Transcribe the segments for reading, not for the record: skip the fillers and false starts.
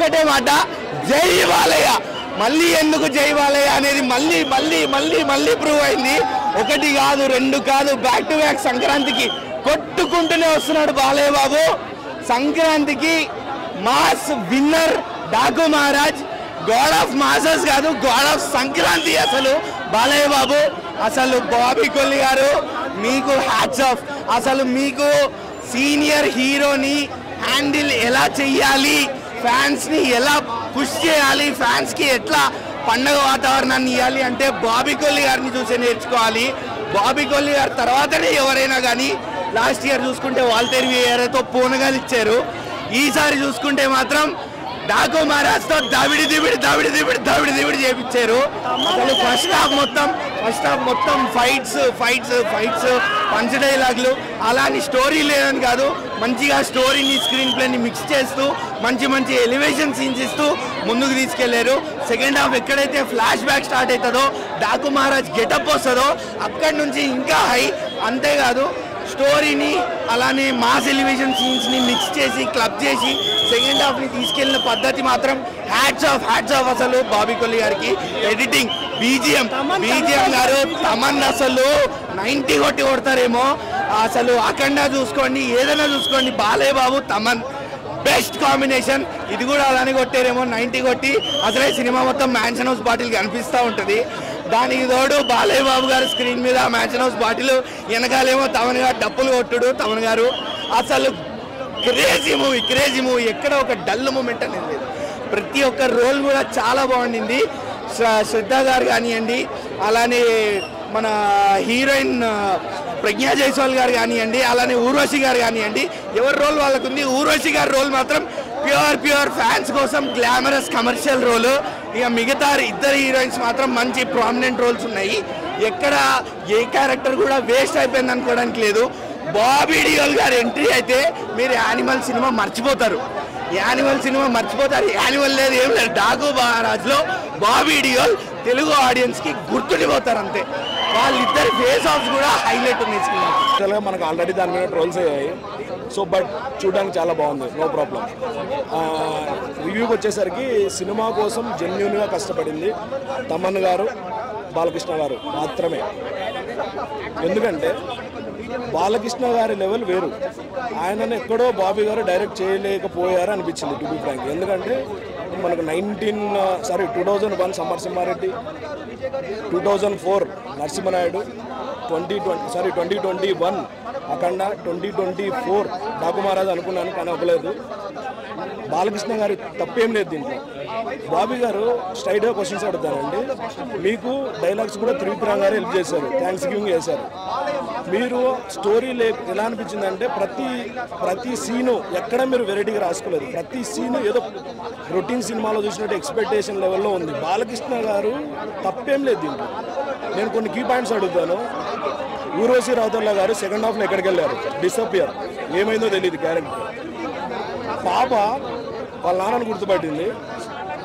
ఒక్కటే మాట, జై బాలయ్య. మళ్ళీ ఎందుకు జై బాలయ్య అనేది మళ్ళీ మళ్ళీ మళ్ళీ మళ్ళీ ప్రూవ్ అయింది. ఒకటి కాదు, రెండు కాదు, బ్యాక్ టు బ్యాక్ సంక్రాంతికి కొట్టుకుంటూనే వస్తున్నాడు బాలయ్య బాబు. సంక్రాంతికి mass winner Daaku Maharaj. God of masses కాదు, గాడ్ ఆఫ్ సంక్రాంతి అసలు బాలయ్య బాబు. అసలు బాబీ కొల్లి గారు మీకు హ్యాట్స్ ఆఫ్. అసలు మీకు సీనియర్ హీరోని హ్యాండిల్ ఎలా చెయ్యాలి, ఫ్యాన్స్ని ఎలా పుష్ చేయాలి, ఫ్యాన్స్కి ఎట్లా పండగ వాతావరణాన్ని ఇవ్వాలి అంటే బాబీ కొల్లి గారిని చూసి నేర్చుకోవాలి. బాబీ కొల్లి గారి తర్వాతనే ఎవరైనా కానీ. లాస్ట్ ఇయర్ చూసుకుంటే వాల్తేర్ వీరతో పూనగాలు ఇచ్చారు. ఈసారి చూసుకుంటే మాత్రం డాకు మహారాజ్తో దవిడి దివిడి చేపించారు. అసలు ఫస్ట్ హాఫ్ మొత్తం ఫైట్స్ పంచ్ డైలాగులు, అలాని స్టోరీ లేదని కాదు, మంచిగా స్టోరీని స్క్రీన్ ప్లేని మిక్స్ చేస్తూ మంచి ఎలివేషన్ సీన్స్ ఇస్తూ ముందుకు తీసుకెళ్లారు. సెకండ్ హాఫ్ ఎక్కడైతే ఫ్లాష్ బ్యాక్ స్టార్ట్ అవుతుందో, డాకు మహారాజ్ గెటప్ వస్తుందో అక్కడి నుంచి ఇంకా హై. అంతేకాదు స్టోరీని అలానే మాస్ ఎలివేషన్ సీన్స్ని మిక్స్ చేసి క్లబ్ చేసి సెకండ్ హాఫ్ని తీసుకెళ్లిన పద్ధతి మాత్రం హ్యాట్స్ ఆఫ్ అసలు బాబీ కొల్లి గారికి. ఎడిటింగ్, బీజిఎం గారు తమన్ అసలు 90 కొడతారేమో. అసలు అఖండ చూసుకోండి, ఏదైనా చూసుకోండి, బాలయ్య బాబు తమన్ బెస్ట్ కాంబినేషన్. ఇది కూడా అలానే కొట్టారేమో, 90 కొట్టి అసలే సినిమా మొత్తం మ్యాన్షన్ హౌస్ బాటిల్ కనిపిస్తూ ఉంటుంది. దానికి తోడు బాలయ్య బాబు గారు స్క్రీన్ మీద మ్యాన్షన్ హౌస్ బాటిల్, వెనకాలేమో తమన్ గారు డప్పులు కొట్టుడు. తమన్ గారు అసలు క్రేజీ మూవీ. ఎక్కడ ఒక డల్ మూమెంట్ అనేది లేదు. ప్రతి ఒక్క రోల్ కూడా చాలా బాగుండింది. శ్రద్ధ గారు కానివ్వండి, అలానే మన హీరోయిన్ ప్రజ్ఞా జైస్వాల్ గారు కానివ్వండి, అలానే ఊర్వశి గారు కానివ్వండి, ఎవరి రోల్ వాళ్ళకు ఉంది. ఊర్వశి గారి రోల్ మాత్రం ప్యూర్ ఫ్యాన్స్ కోసం గ్లామరస్ కమర్షియల్ రోల్. ఇక మిగతా ఇద్దరు హీరోయిన్స్ మాత్రం మంచి ప్రామినెంట్ రోల్స్ ఉన్నాయి. ఎక్కడ ఏ క్యారెక్టర్ కూడా వేస్ట్ అయిపోయింది అనుకోవడానికి లేదు. బాబీ డియోల్ గారి ఎంట్రీ అయితే మీరు యానిమల్ సినిమా మర్చిపోతారు. యానిమల్ లేదు, ఏం లేదు. డాకు మహారాజ్లో బాబీ డియోల్ తెలుగు ఆడియన్స్కి గుర్తుండిపోతారు అంతే. వాళ్ళిద్దరి ఫేస్ ఆఫ్స్ కూడా హైలైట్ ఉంది సినిమా. మనకు ఆల్రెడీ దాని మీద ట్రోల్స్ అయ్యాయి. సో బట్ చూడడానికి చాలా బాగుంది, నో ప్రాబ్లం. రివ్యూకి వచ్చేసరికి సినిమా కోసం జెన్యూన్గా కష్టపడింది తమన్ గారు, బాలకృష్ణ గారు మాత్రమే. ఎందుకంటే బాలకృష్ణ గారి లెవెల్ వేరు. ఆయనను ఎక్కడో బాబీ గారు డైరెక్ట్ చేయలేకపోయారు అనిపించింది, టు బి ఫ్రాంక్. ఎందుకంటే మనకు 2001 సమరసింహారెడ్డి, 2004 నరసింహనాయుడు, 2021 అఖండ, 2024 డాకు మహారాజ్ అనుకున్నాను కానీ అవ్వలేదు. బాలకృష్ణ గారి తప్పేం లేదు దీంట్లో. బాబీ గారు స్ట్రైట్గా క్వశ్చన్స్ అడుగుతానండి. మీకు డైలాగ్స్ కూడా త్రివిక్రమ్ గారు హెల్ప్ చేశారు, థ్యాంక్స్ గివింగ్ చేశారు. మీరు స్టోరీ ఎలా అనిపించిందంటే ప్రతి సీను ఎక్కడ మీరు వెరైటీగా రాసుకోలేదు. ప్రతి సీను ఏదో రొటీన్ సినిమాలో చూసినట్టు ఎక్స్పెక్టేషన్ లెవెల్లో ఉంది. బాలకృష్ణ గారు తప్పేం లేదు దీంట్లో. నేను కొన్ని కీ పాయింట్స్ అడుగుతాను. ఊర్వశి రావుతల్లా గారు సెకండ్ హాఫ్లో ఎక్కడికి వెళ్ళారు? డిసపియర్, ఏమైందో తెలియదు క్యారెక్టర్. పాప వాళ్ళ నాన్నను గుర్తుపట్టింది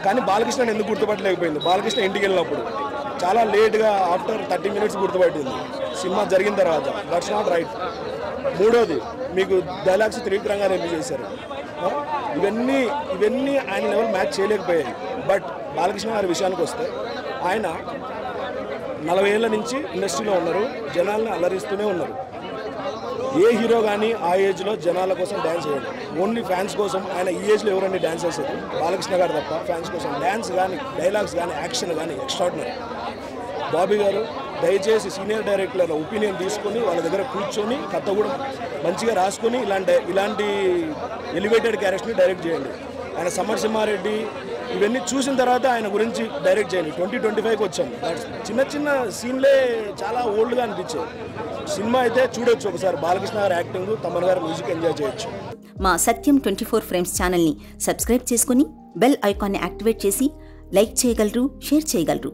కానీ బాలకృష్ణని ఎందుకు గుర్తుపట్టలేకపోయింది? బాలకృష్ణ ఇంటికి వెళ్ళినప్పుడు చాలా లేట్గా ఆఫ్టర్ 30 minutes గుర్తుపట్టింది సినిమా జరిగిన తర్వాత. That's not right. మూడోది, మీకు డైలాగ్స్ త్రివిక్రమ్ గారు ఎందుకు చేశారు? ఇవన్నీ ఆయన లెవెల్ మ్యాచ్ చేయలేకపోయాయి. బట్ బాలకృష్ణ గారి విషయానికి వస్తే ఆయన 40 ఏళ్ళ నుంచి ఇండస్ట్రీలో ఉన్నారు, జనాలను అలరిస్తూనే ఉన్నారు. ఏ హీరో కానీ ఆ ఏజ్లో జనాల కోసం డ్యాన్స్ చేయడు, ఓన్లీ ఫ్యాన్స్ కోసం. ఆయన ఈ ఏజ్లో ఎవరండి డ్యాన్స్ చేసేది? బాలకృష్ణ గారు తప్ప. ఫ్యాన్స్ కోసం డ్యాన్స్ కానీ, డైలాగ్స్ కానీ, యాక్షన్ కానీ ఎక్స్ట్రాడినరీ. బాబీ గారు దయచేసి సీనియర్ డైరెక్టర్ల ఒపీనియన్ తీసుకొని వాళ్ళ దగ్గర కూర్చొని కథ కూడా మంచిగా రాసుకొని ఇలాంటి ఎలివేటెడ్ క్యారెక్టర్ని డైరెక్ట్ చేయండి. ఆయన సమరసింహారెడ్డి ఇవన్నీ చూసిన తర్వాత ఆయన గురించి డైరెక్ట్ చేయండి. 2025కి వచ్చాము. చిన్న సీన్లే చాలా ఓల్డ్గా అనిపించాయి. సినిమా అయితే చూడొచ్చు ఒకసారి. బాలకృష్ణ గారి యాక్టింగ్, తమన్ గారి మ్యూజిక్ ఎంజాయ్ చేయొచ్చు. మా సత్యం 24 ఫ్రేమ్స్ ఛానల్ని సబ్స్క్రైబ్ చేసుకుని బెల్ ఐకాన్ని యాక్టివేట్ చేసి లైక్ చేయగలరు, షేర్ చేయగలరు.